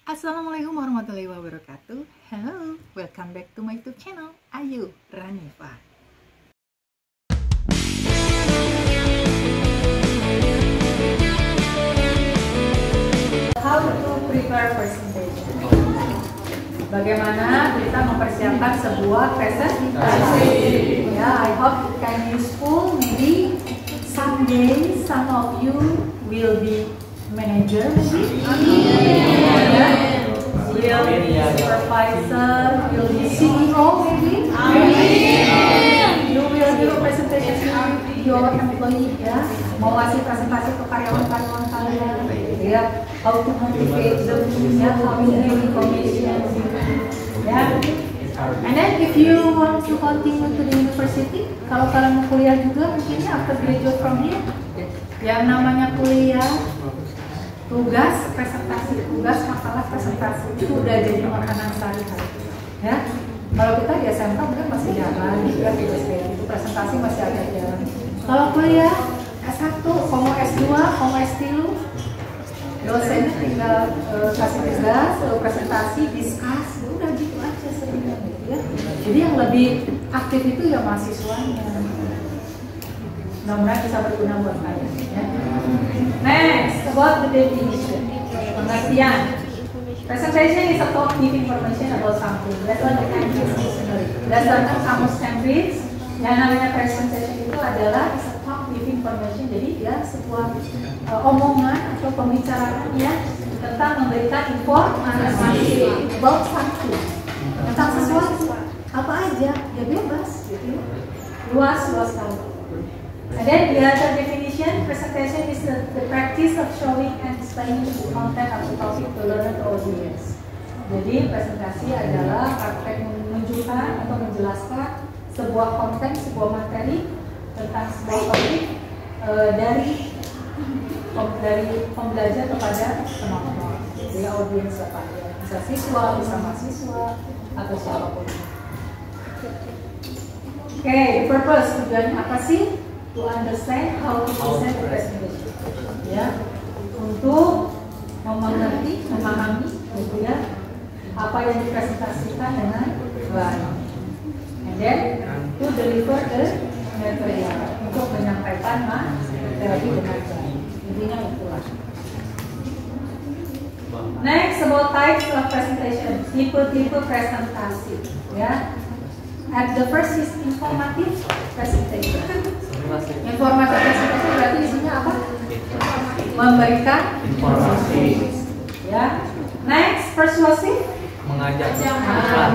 Assalamualaikum warahmatullahi wabarakatuh. Hello, welcome back to my YouTube channel, Ayu Ranifa. How to prepare presentation? Bagaimana kita mempersiapkan sebuah presentasi? Ya, I hope it can useful. Maybe someday some of you will be manager, maybe. Will be supervisor, will be CEO, maybe. You will do a presentation to your employee, ya. Mau ngasih presentasi ke karyawan-karyawan kalian, ya. How to motivate them, ya. How to give information, ya. And then if you want to continue to the university, kalau kalian mau kuliah juga, mungkinnya after graduate from here, yang namanya kuliah, tugas presentasi, tugas makalah presentasi itu udah jadi makanan sehari-hari, ya. Kalau kita di SMK mungkin masih jarang, ya, tugas kayak gitu, presentasi masih agak jarang. Kalau kuliah S1, mau S2, mau S3, dosennya tinggal kasih tugas, presentasi, discuss, udah gitu aja sebenarnya, gitu ya. Jadi yang lebih aktif itu ya mahasiswanya. Mudah-mudahan bisa berguna buat kalian, ya. Next, about the definition. Pengertian. Presentation is a talk give information about something. That's what the Cambridge Dictionary. Berdasarkan kamus Cambridge, yang namanya presentation itu adalah is a talk give information. Jadi ya sebuah omongan atau pembicaraan ya tentang memberikan informasi about something, tentang sesuatu apa aja, ya bebas, gitu. Luas sekali. And then the other definition, presentation is the practice of showing and explaining the content of the topic to learned audience. Jadi presentasi adalah praktek menunjukkan atau menjelaskan sebuah konten, sebuah materi tentang sebuah topik dari pembelajar kepada penonton, jadi audiens apa ya, bisa siswa, bisa mahasiswa atau siapapun. Oke, purpose, tujuannya apa sih? To understand how to present the presentation, ya, untuk memahami, gitu ya, apa yang dipresentasikan dengan baik, and then to deliver the material, untuk menyampaikan materi dengan baik, intinya itulah. Next, about types of presentation, tipe-tipe presentasi, ya. At the first is informative presentation. Informatif presentasi berarti isinya apa? Memberikan informasi, ya. Next, persuasive, mengajak.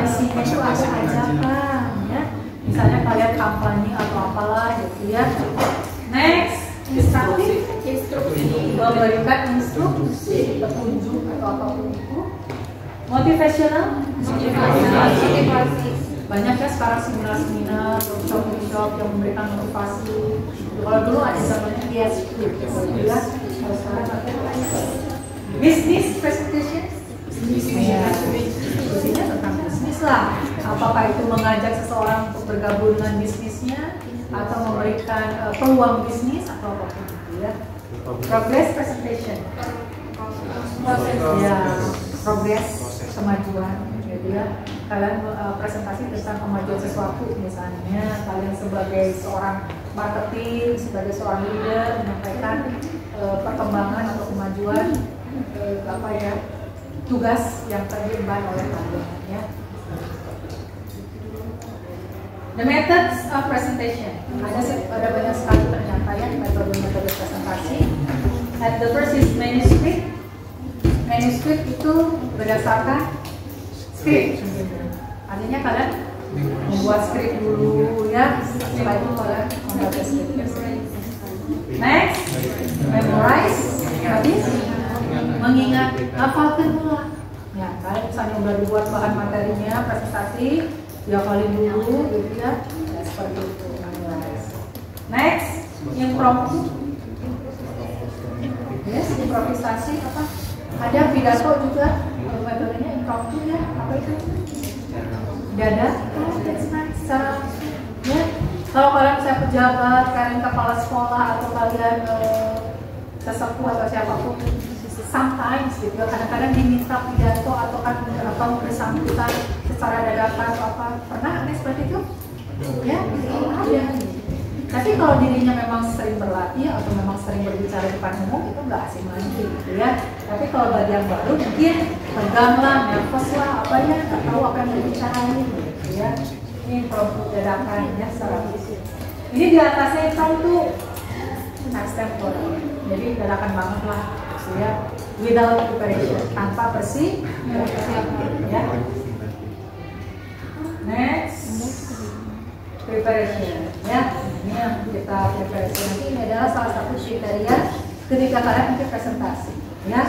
Isinya itu ada ajakan, ya. Misalnya kalian kampanye atau apalah, gitu ya. Next, instructive, memberikan instruksi, petunjuk atau apapun itu. Motivational, motivasi. Banyak ya sekarang seminar-seminar, workshop yang memberikan motivasi. Kalau dulu ada zamannya PhD, ya. Kalau sekarang ada business presentation, isinya tentang bisnis lah. Apakah itu mengajak seseorang untuk bergabung dengan bisnisnya, atau memberikan peluang bisnis atau apapun itu, ya. Progress presentation, ya, progress, kemajuan. Jadi ya, kalian presentasi tentang kemajuan sesuatu, misalnya kalian sebagai seorang marketing, sebagai seorang leader menyampaikan perkembangan atau kemajuan apa ya, tugas yang terlibat oleh kalian, ya. The methods of presentation, ada banyak sekali ternyata ya metode-metode presentasi. And the first is manuscript. Manuscript itu berdasarkan skrip, artinya kalian membuat skrip dulu, ya, setelah itu kalian membaca skrip. Next, memorize, habis mengingat, hafalkan dulu, ya. Kalian misalnya udah dibuat bahan materinya, presentasi, hafalin dulu, gitu ya, seperti itu. Next, impromptu, yes, improvisasi apa? Ada pidato juga, metodenya impromptu, ya. Apa itu? Dada. That's nice. Ya. Kalau kalian saya pejabat, kalian kepala sekolah atau kalian sesepuh atau siapapun, sometimes gitu, kadang-kadang diminta pidato atau bersangkutan secara dadakan atau apa, pernah aneh seperti itu? Ya, ada. Tapi kalau dirinya memang sering berlatih atau memang sering berbicara di depan umum, itu nggak asing lagi gitu ya. Tapi kalau bagi yang baru mungkin tegang lah, nervous lah, apa ya, nggak tahu apa yang mau dibicarain gitu ya. Ini problem dadakan ya secara fisik. Ini di atasnya itu tuh temporal, jadi dadakan banget lah gitu ya. Without preparation, tanpa persiapan ya. Next, preparation ya. Ini yang kita preparation nanti, ini adalah salah satu kriteria ketika kalian untuk presentasi ya.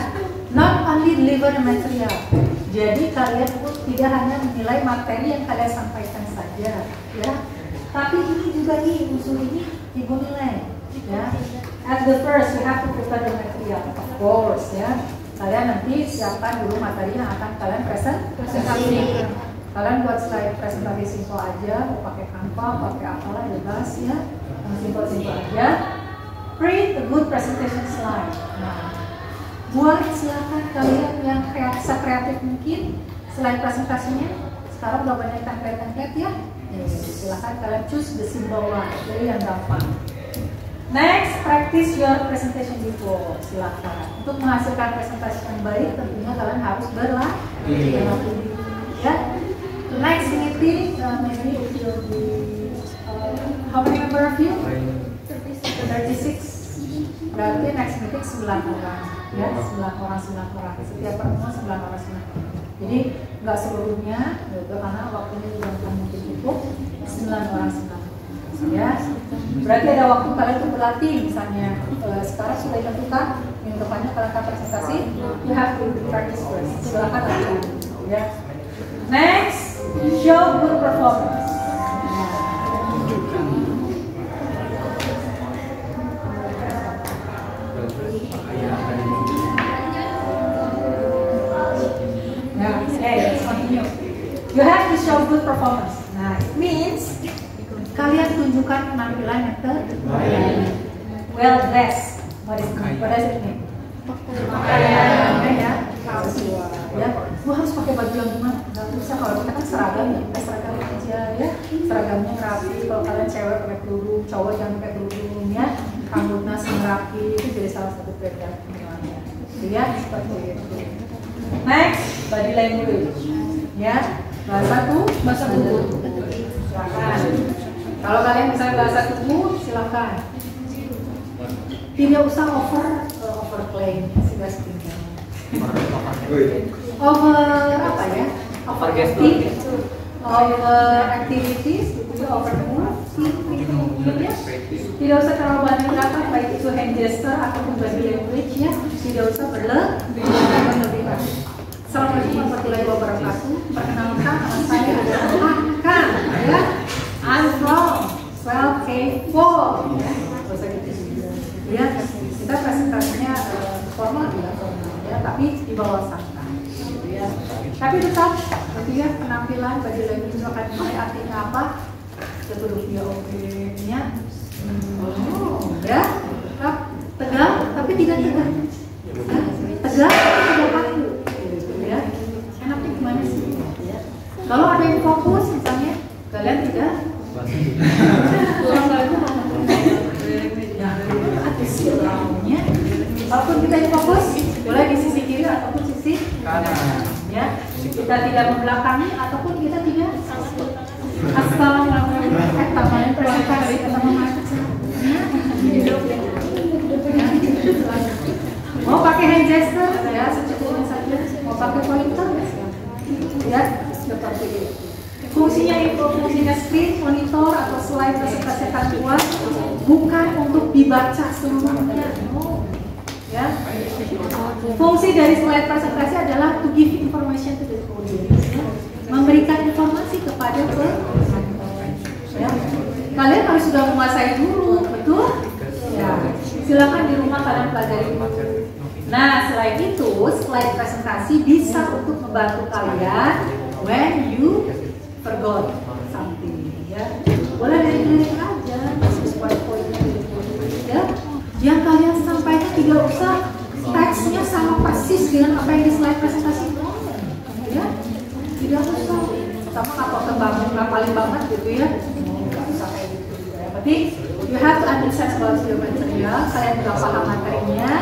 Not only deliver the material, jadi kalian pun tidak hanya menilai materi yang kalian sampaikan saja ya, tapi ini juga nih unsur ini ibu nilai ya. At the first you have to prepare the material, of course ya. Kalian nanti siapkan dulu materi yang akan kalian presentasi. Kalian buat slide presentasi simpel aja, mau pakai Canva, pakai apalah bebas ya, yang simpel-simpel aja. Print a good presentation slide. Nah, buat silakan kalian yang sekreatif mungkin slide presentasinya. Sekarang udah banyak template-template ya. Silakan kalian choose the simple one, jadi yang gampang. Next, practice your presentation before. Silakan. Untuk menghasilkan presentasi yang baik, tentunya kalian harus berlatih ya. The next meeting, maybe it will be how many member of you? 36. Berarti next meeting 9 orang, ya 9 orang. Setiap pertemuan 9 orang. Jadi nggak seluruhnya, gitu, karena waktunya juga akan mungkin cukup 9 orang. Ya, berarti ada waktu kalian untuk berlatih. Misalnya sekarang sudah ditentukan minggu depannya kalian akan presentasi, you have to practice first. Silakan latihan, ya. Next, show good performance. Let's continue. You have to show good performance. Nah, it means kalian tunjukkan penampilan yang terbaik. Well dressed. What does it mean? Pakaian ya, sesuai. Ya, gua harus pakai baju yang gimana? Gak bisa, kalau kita kan seragam ya, kita seragam aja ya. Seragamnya rapi. Kalau kalian cewek pakai kerudung, cowok jangan pakai kerudung ya. Rambutnya rapi, itu jadi salah satu kriteria penilaiannya. Ya, seperti itu. Next, body language. Ya, bahasa tubuh. Silakan. Kalau kalian bisa bahasa tubuh, silakan. Tidak usah overplay, sudah setinggal. Apa ya? Over activities, over move, ya. Tidak usah terlalu banyak gerakan, baik itu hand gesture ataupun body language ya. Tidak usah berlebihan. Assalamualaikum warahmatullahi wabarakatuh. Perkenalkan, nama saya adalah Akan ya. I'm from 12A4 ya. Bahasa gitu ya. Kita presentasinya formal juga formal ya, tapi di bawah santai gitu ya. Tapi tetap gitu ya, penampilan body language akan dimulai, artinya apa? Duduk dia oke-nya. Ya. Tetap tegang tapi tidak tegang. Tegang tapi tidak kaku. Ya. Enaknya gimana sih? Ya. Kalau ada yang fokus misalnya, kalian tidak silaunya. Walaupun kita yang fokus, boleh di sisi kiri ataupun sisi kanan. Ya, kita tidak membelakangi ataupun kita tidak. Assalamualaikum. Tambahan presentasi ketemu mau pakai hand gesture ya, secukupnya saja. Mau pakai pointer ya, seperti itu. Fungsinya screen, monitor atau slide presentasi buat bukan untuk dibaca seluruhnya. Ya. Fungsi dari slide presentasi adalah to give information to the audience. Ya. Memberikan informasi kepada penonton. Ya. Kalian harus sudah menguasai dulu, betul? Ya. Silakan di rumah kalian pelajari. Nah, selain itu, slide presentasi bisa untuk membantu kalian when you forgot something, ya. Boleh dari aja, poin-poinnya ya. Yang kalian sampaikan tidak usah teksnya sama persis dengan apa yang di slide presentasi, ya. ngapalin banget gitu ya. Nggak usah kayak gitu juga ya. Berarti you have to understand about your material. Kalian udah paham materinya,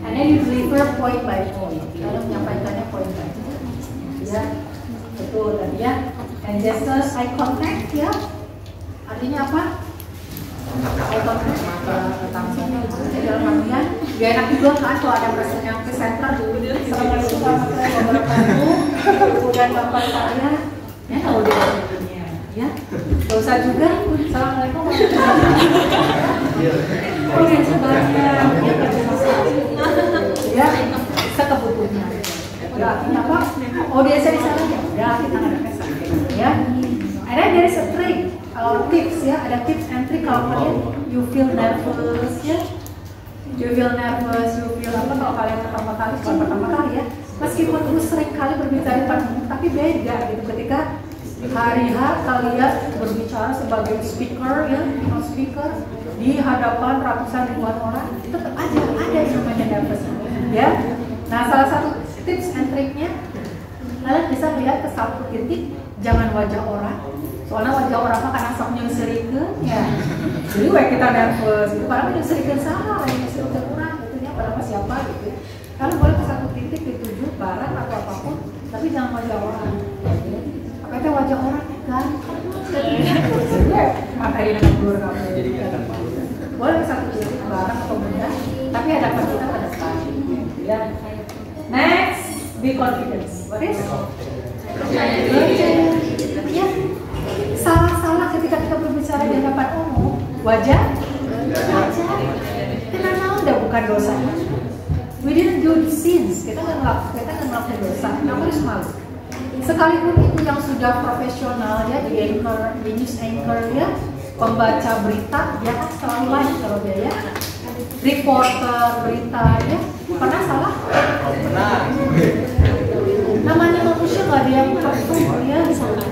and then you deliver point by point. Kalian menyampaikannya point by point. Ya, betul tadi ya. And gestures eye contact ya. Artinya apa? Eye contact langsungnya dalam artian gak enak juga kan kalau ada person yang presenter assalamualaikum warahmatullahi wabarakatuh, kemudian bapak kalian ya tahu dia dunia ya, gak usah juga assalamualaikum warahmatullahi wabarakatuh. Oke sebaliknya ya sekebutuhannya. Ya artinya apa? Audiensnya di sana ya kita nggak ada kesan ya. And then there is a trick tips ya, ada tips and trick kalau kalian you feel nervous ya. You feel nervous, you feel apa kalau kalian pertama kali ya, meskipun lu sering kali berbicara di depan umum, tapi beda gitu ketika hari H kalian berbicara sebagai speaker ya, speaker di hadapan ratusan ribuan orang, tetap aja ada yang namanya nervous ya. Nah salah satu tips and triknya kalian bisa lihat ke satu titik, jangan wajah orang, soalnya wajah orang mah karena sok nyusirikeun ya. Jadi kita nervous gitu, padahal nyusirikeun salah, nyusirikeun kurang gitu ya, padahal siapa gitu. Kalian boleh ke satu titik dituju barang atau apapun, tapi jangan wajah orang. Apa itu wajah orang kan? Materi dengan blur kamu. Boleh ke satu titik barang atau benda, tapi ada kita pada depan. Ya. Next, be confident. What is? Ya. Salah-salah ketika kita berbicara di hadapan umum, wajar. Kenapa udah bukan dosa? We didn't do the sins. Kita nggak melakukan dosa. Kamu harus malu. Sekalipun itu yang sudah profesional ya, di anchor, di news anchor ya, pembaca berita, dia kan selalu live kalau dia ya, reporter berita ya, pernah salah? Pernah. Namanya manusia nggak ada yang perfect ya, misalnya.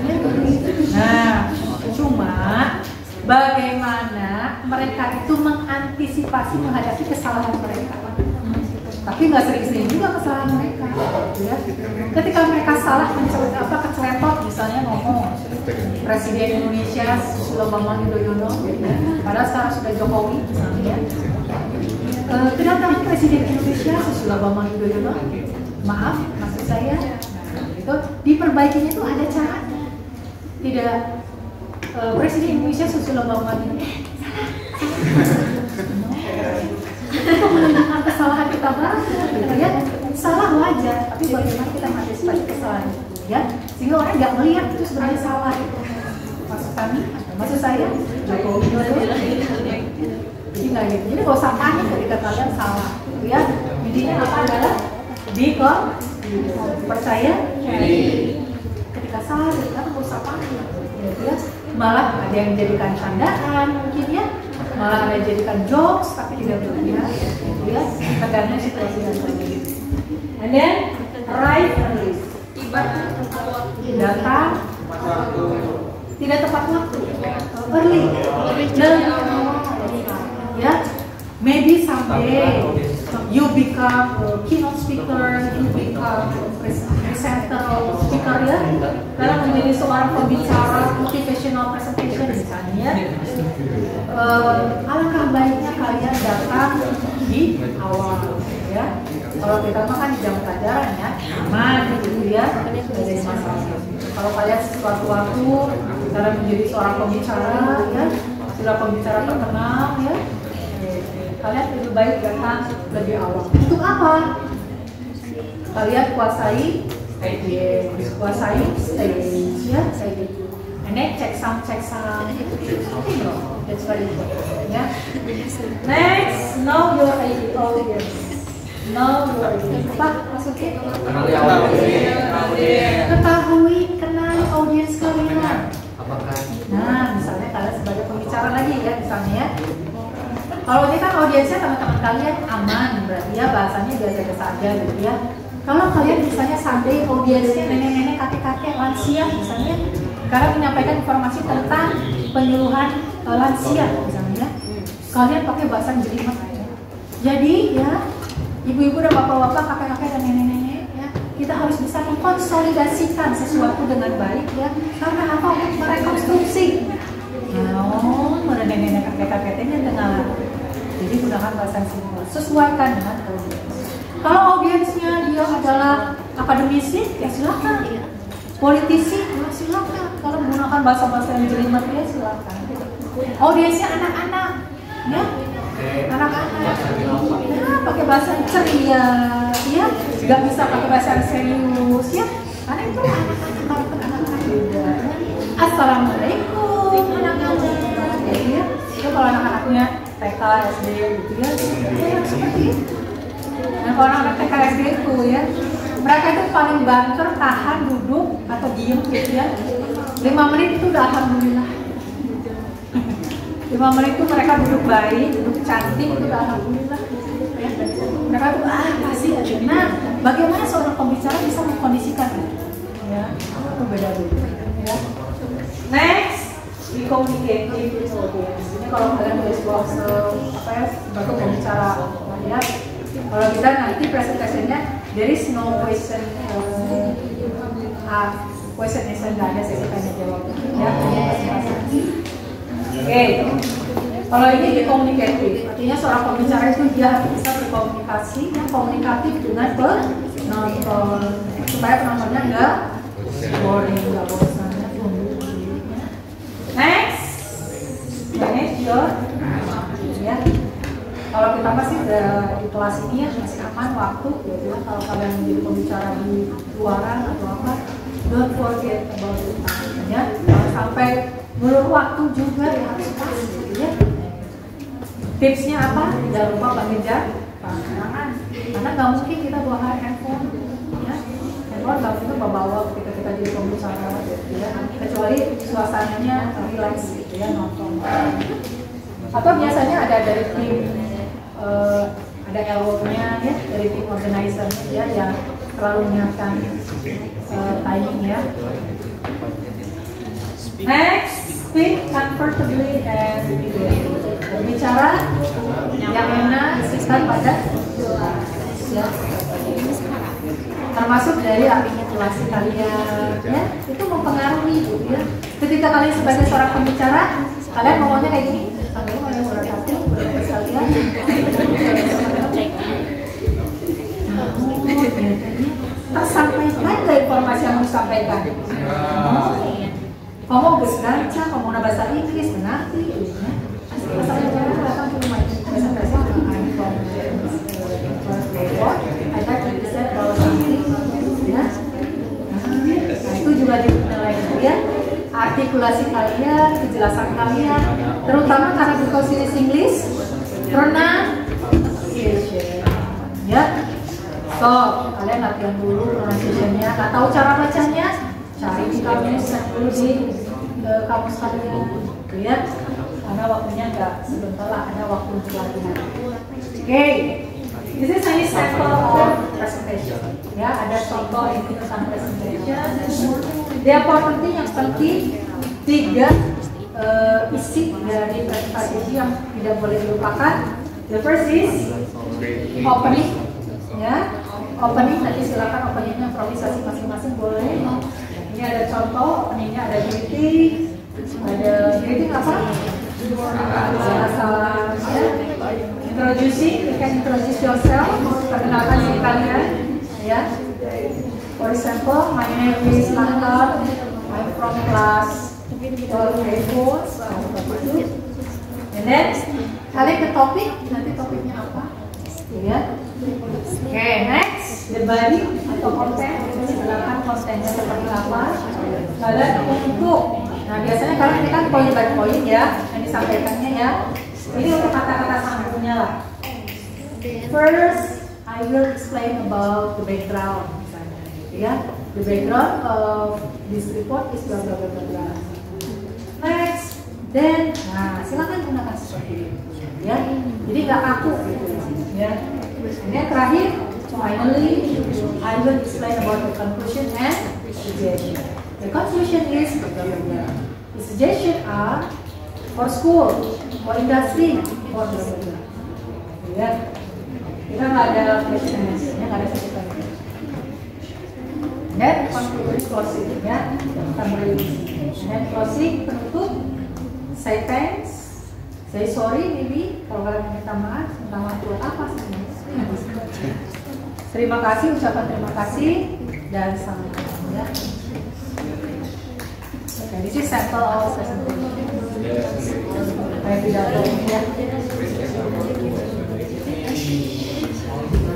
Nah, cuma bagaimana mereka itu mengantisipasi menghadapi kesalahan mereka. Tapi nggak sering-sering juga kesalahan mereka. Ya. Ketika mereka salah keceletot misalnya ngomong Presiden Indonesia Susilo Bambang Yudhoyono, padahal sekarang sudah Jokowi misalnya. Kedatangan Presiden Indonesia Susilo Bambang Yudhoyono, maaf, maksud saya itu diperbaikinya itu ada caranya. Tidak Presiden Indonesia Susilo Bambang Yudhoyono itu menunjukkan kesalahan kita banget gitu ya. Salah wajar, tapi bagaimana kita mengantisipasi kesalahan itu ya, sehingga orang nggak melihat itu sebenarnya salah itu. Maksud saya Jokowi jadi nggak gitu. Jadi nggak usah panik ketika kalian salah gitu ya. Intinya apa adalah percaya ketika salah kita nggak usah panik gitu ya. Malah ada yang menjadikan candaan mungkin ya, malah ada yang jadikan jokes tapi tidak berlebihan gitu ya, tergantung situasi dan kondisi. And then arrive early, datang tidak tepat waktu, early ya. Maybe someday you become a keynote speaker, you become presenter or speaker ya, karena menjadi seorang pembicara motivational presentation misalnya. Alangkah baiknya kalian datang di awal ya. Kalau kita makan di jam pelajaran ya, aman gitu ya, tidak ada masalah. Kalau kalian suatu waktu kalian menjadi seorang pembicara ya, sudah pembicara terkenal ya, kalian lebih baik datang lebih awal. Untuk apa? Kalian kuasai stage ya, kayak gitu. And then check sound, that's very important ya. Next, know your audience. Know your audience. Apa maksudnya? Kenali audience kalian. Nah, misalnya kalian sebagai pembicara lagi ya, misalnya ya. Kalau ini kan audiensnya teman-teman kalian aman, berarti ya bahasanya biasa-biasa aja gitu ya. Kalau kalian misalnya sampai audiensnya nenek-nenek, kakek-kakek, lansia misalnya, kalian menyampaikan informasi tentang penyuluhan lansia misalnya, kalian pakai bahasa jelimet. Jadi ya, ibu-ibu dan bapak-bapak, kakek-kakek dan nenek-nenek ya, kita harus bisa mengkonsolidasikan sesuatu dengan baik ya. Karena apa? Untuk merekonstruksi. Mendengar kata-katanya dengar. Jadi gunakan bahasa yang simpel. Sesuaikan dengan audiens. Kalau audiensnya dia adalah akademisi, ya silakan. Politisi, ya silakan. Kalau menggunakan bahasa-bahasa yang jelimet, ya silakan. Audiensnya anak-anak, ya, anak-anak, ya pakai bahasa yang ceria, ya, nggak bisa pakai bahasa yang serius, ya, karena itu anak-anak juga. Assalamualaikum anak-anak, ya, itu kalau anak-anaknya TK, SD gitu ya, seperti itu. Nah, kalau anak-anak TK, SD itu ya, mereka itu paling banter, tahan, duduk atau diem gitu ya. 5 menit itu udah alhamdulillah. 5 menit itu mereka duduk baik, duduk cantik, itu udah alhamdulillah. Ya. Mereka tuh pasti aja. Nah, bagaimana seorang pembicara bisa mengkondisikan itu? Ya, itu beda-beda. Ya. Next, we communicate with audience. Ini kalau kalian tulis blog sebagai pembicara, ya. Kalau kita nanti presentasinya, there is no question, question answer, nggak ada sesi tanya jawab. Ya, Oke. Kalau ini dikomunikatif, artinya seorang pembicara itu dia harus bisa berkomunikasi, yang komunikatif dengan penonton, supaya penontonnya nggak boring, nggak bosan. Next, manage your, ya. Kalau kita masih di kelas ini ya masih aman waktu, gitu ya. Kalau kalian menjadi pembicara di luaran atau apa, don't forget about it, ya. Jangan sampai ngulur waktu juga ya, harus pas, gitu ya. Tipsnya apa? Jangan lupa pakai jam tangan, karena nggak mungkin kita bawa handphone, ya. Handphone nggak mungkin bawa ketika kita jadi pembicara, gitu ya. Kecuali suasananya relax, gitu ya, nonton. Atau biasanya ada dari tim. Ada LO-nya ya, dari tim organizer-nya ya, yang selalu menyiapkan timing ya. Next, speak comfortably and berbicara yang enak, siskan pada ya. Termasuk dari artikulasi kalian ya, itu mempengaruhi ya. Ketika kalian sebagai seorang pembicara, kalian ngomongnya kayak gini, tersampaikan ke informasi yang mau disampaikan. Kamu berbaca, kamu mau bahasa Inggris, mengerti. Masalahnya jangan datang ke rumah itu bahasa ada bisa kalau something, ya. Nah itu juga dinilai ya. Artikulasi kalian, kejelasan kalian, terutama karena berkonsiliasi English, pronunciation, ya. So, kalian latihan dulu pronunciation-nya. Nggak tahu cara bacanya, cari di kamus, dulu di kamus kalian, ya. Karena waktunya nggak sebentar lah, ada waktu untuk latihan. Oke, this is any sample of presentation. Ya, ada contoh ini tentang presentation. Dia penting yang penting 3 isi dari presentasi yang tidak boleh dilupakan. The first is opening, ya. Opening nanti silakan openingnya improvisasi masing-masing boleh. Ini ada contoh openingnya, ada greeting, apa? Salam, ya. Introducing, you can introduce yourself, perkenalkan diri kalian, ya. For example, my name is Langkar, I'm from class 12 and then kalian ke topik, nanti topiknya apa, ya. Oke, next, the body atau konten, silakan kontennya seperti apa. Kalian untuk, nah biasanya kalian ini kan poin by poin ya, yang disampaikannya ya. Ini untuk kata-kata sambungnya lah. First, I will explain about the background. Ya, the background of this report is bla bla bla bla. Next, then, nah silakan gunakan seperti ini, ya. Jadi nggak kaku gitu, ya. Ini yang terakhir, finally, I will explain about the conclusion and suggestion. The conclusion is bla bla bla. The suggestion are for school, for industry, for bla bla bla. Ya, kita nggak ada question, nggak ada sesuatu. Dan closing ya, kita mulai di sini. Dan closing penutup, say thanks, say sorry maybe kalau kalian minta maaf buat apa sebenarnya? Terima kasih, ucapan terima kasih dan salam ya. Okay, this is sample of presentation. Ya.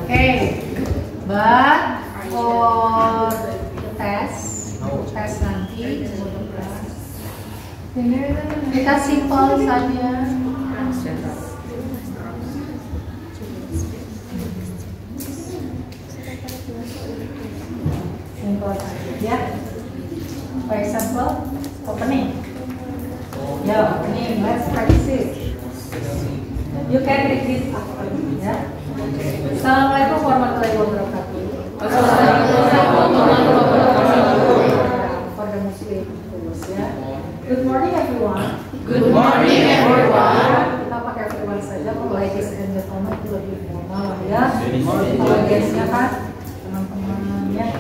Okay, but for test nanti kita simple saja. Simple saja ya. For example, opening. Yeah, opening. Let's practice it. You can read this after ya. Assalamualaikum warahmatullahi wabarakatuh. For the Muslim ya. Good morning everyone. Good morning everyone. Kita pakai everyone saja, kalau ladies and gentlemen itu lebih formal ya. Kalau guysnya kan teman-teman ya.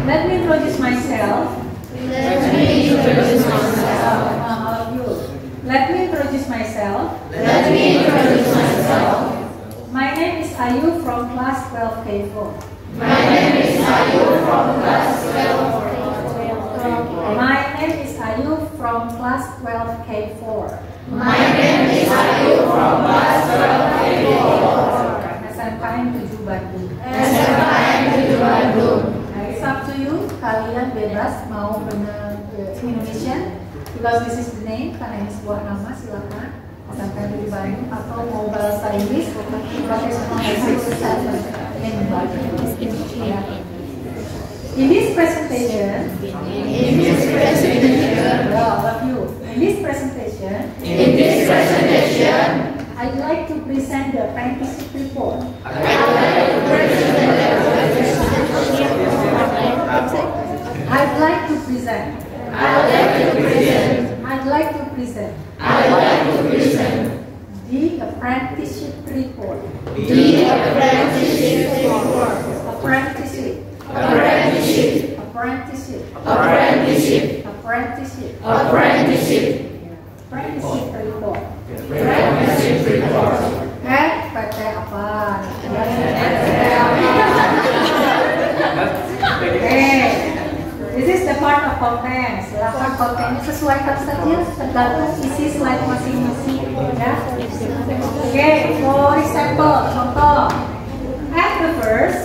Let me introduce myself. Let me introduce myself. All of you. Let me introduce myself. Let me introduce myself. My name is Ayu from class 12K4. My name is Ayu from class 12K4. My name is Ayu from class 12K4. My name is Ayu from class 12K4. SMKN 7 Bandung. SMKN 7 Bandung. Nah, it's up to you. Kalian bebas mau benar Indonesian, because this is the name, karena ini sebuah nama, silakan. SMKN 7 Bandung, atau mau bahasa Inggris, pakai semua yang membaca. In this presentation, all of you. In this presentation, I'd like to present the apprenticeship report. I'd like to present the apprenticeship report. PT apa? This is the part of content. Silakan kontennya sesuaikan saja, tergantung isi slide masing-masing ya. Okay, for example, contoh. At the first,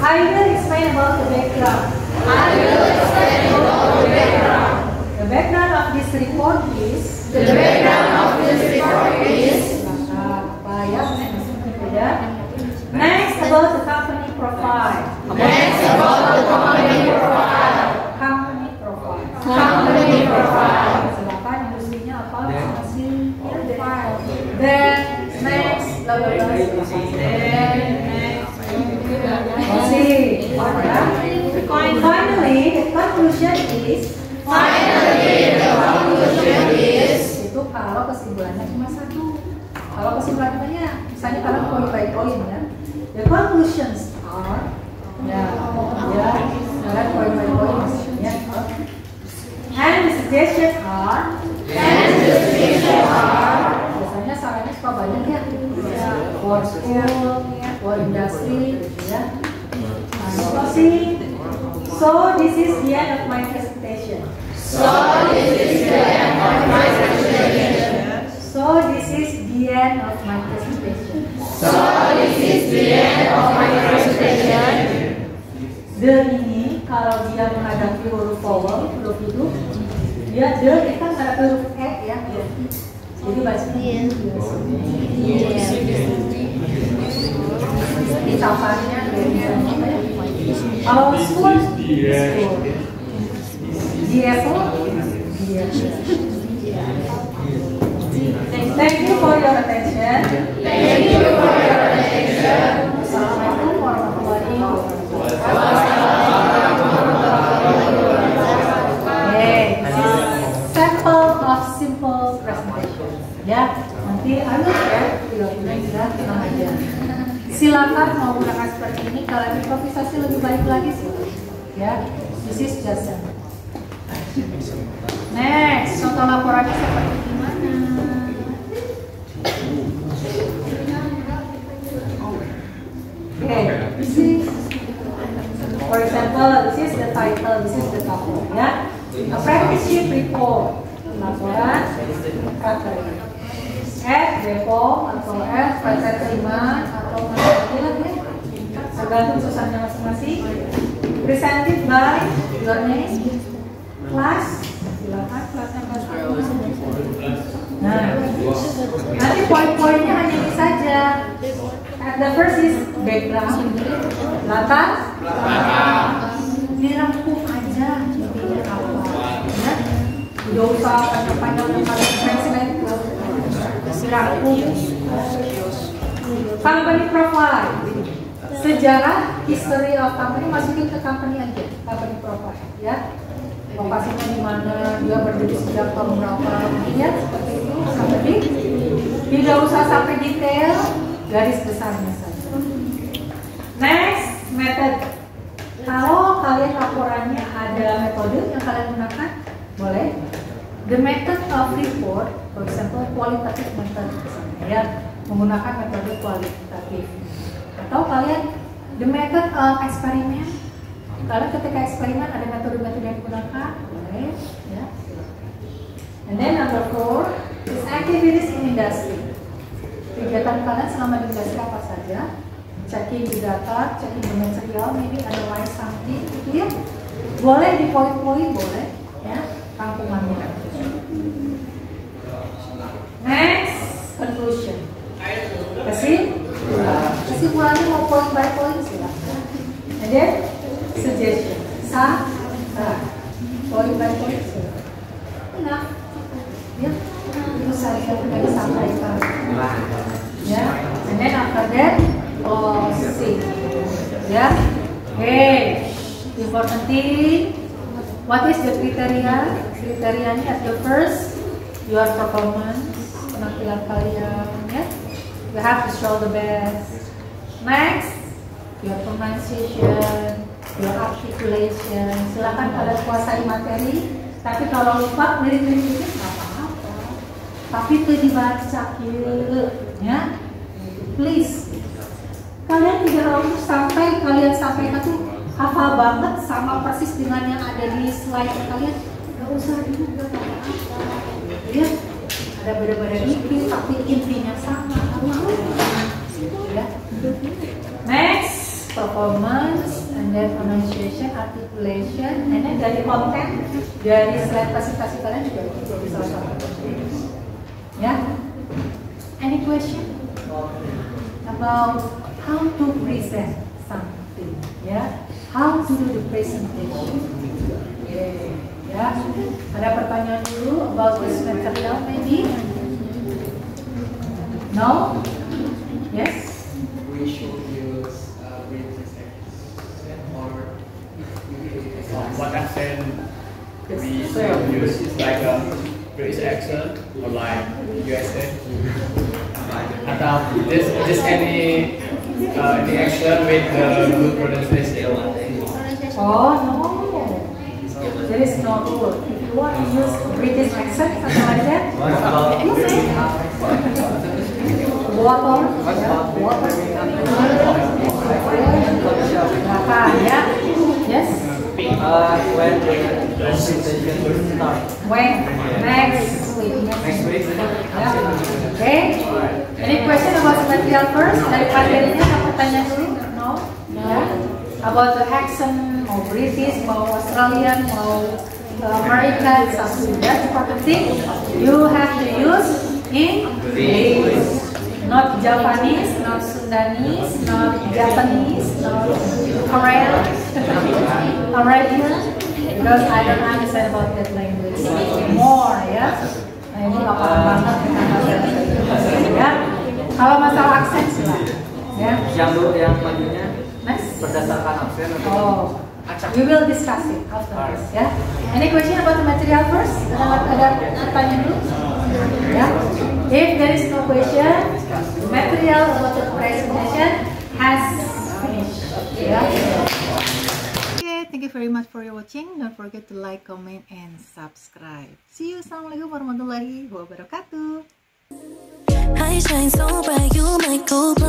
I will explain about the background. The background of this report is. Apa ya? Next, about the company profile. Company profile. Silakan industrinya apa? Masing-masing profile. Then next, bla bla bla. Finally, the conclusion is. Itu kalau kesimpulannya cuma satu. Kalau kesimpulannya, misalnya kalian poin by poin ya. The conclusions are, kalian poin by poin ya. And the suggestions are. Biasanya sarannya suka banyak ya. For school, for industry, ya. So this is the end of my presentation. The ini kalau dia menghadapi huruf vowel, huruf hidup, dia kan menghadapi huruf e ya. Jadi bacanya ditaparnya kalau school Thank you for your attention. Assalamualaikum warahmatullahi wabarakatuh. Sample of simple presentation. Ya, nanti I will share video ini ya. Silakan mau gunakan seperti ini. Kalau improvisasi lebih baik lagi sih. Ya, this is just a. Next, contoh laporannya seperti gimana? Okay, this is, for example, this is the title, this is the topic, ya. Apprenticeship report, laporan prakerja. F, Bepom atau F, prakerja atau mana lagi ya? Tergantung susahnya masing-masing. Presented by your name, class, silakan kelasnya kelas. Nah, nanti poin-poinnya hanya ini saja. The first is background, latar belakang. Dirangkum aja intinya apa. Ya, tidak usah panjang-panjang translate. Dirangkum. Company profile, sejarah, history of company, masukin ke company aja. Company profile, ya. Lokasinya di mana, dia berdiri sejak tahun berapa, ya seperti itu. Sampai tidak usah sampai detail, garis besarnya saja. Next, method. Kalau kalian laporannya ada metode yang kalian gunakan, boleh. The method of report, for example, qualitative method, misalnya, ya, menggunakan metode kualitatif. Atau kalian the method of experiment. Kalau ketika eksperimen ada metode-metode yang digunakan, boleh, ya. And then number 4 is activities in industry. Kegiatan kalian selama di industri apa saja? Checking the data, checking the material, maybe analyze something, gitu ya. Boleh di poin-poin, boleh, ya. Rangkumannya. Next, conclusion. Kesimpulannya mau point by point silakan. And then suggestion, point by point silakan. Enak, ya. Itu saja sudah disampaikan. Ya, and then after that, closing. Ya, hey, important thing. What is the criteria? Kriterianya at the first, your performance, penampilan kalian, ya. You have to show the best. Next, your pronunciation, your articulation. Silakan kalian kuasai materi. Tapi kalau lupa mirip-mirip nggak apa-apa. Tapi itu dibaca, ya. Please, kalian tidak harus sampai kalian sampaikan tuh hafal banget sama persis dengan yang ada di slide kalian. Gak usah juga apa-apa. Ya, ada beda-beda dikit, tapi intinya sama. Ya. Next, performance, and then pronunciation, articulation, and then dari konten, dari slide presentasi kalian juga jadi salah satu. Ya. Any question about how to present something? Ya. How to do the presentation? Ya, ada pertanyaan dulu about this material maybe? No? Yes? We should use British accent or What accent we should use is like a British accent or like US accent? Atau just any accent with the good pronunciation? Oh no, there is no rule. If you want to use British accent, something like that, you say water, water. Ya, yes. when the presentation start. When next week. Next week. Okay. Any question about the material first? Dari materinya ada pertanyaan dulu? No. Ya. About the accent, mau British, mau Australian, mau American, something. That's important thing. You have to use English, not Japanese, not Sundanese, not Japanese, not Korean, Arabian, because I don't understand about that language more, ya. Nah, ini lapangan banget ya. Kalau masalah aksen silakan. Ya. Yang majunya Next. berdasarkan aksen atau? Oh, we will discuss it after this, ya. Any question about the material first? Ada pertanyaan dulu? Ya. If there is no question, material about the presentation, very much for your watching. Don't forget to like, comment, and subscribe. See you. Assalamualaikum warahmatullahi wabarakatuh. I shine so bright, you might go blind.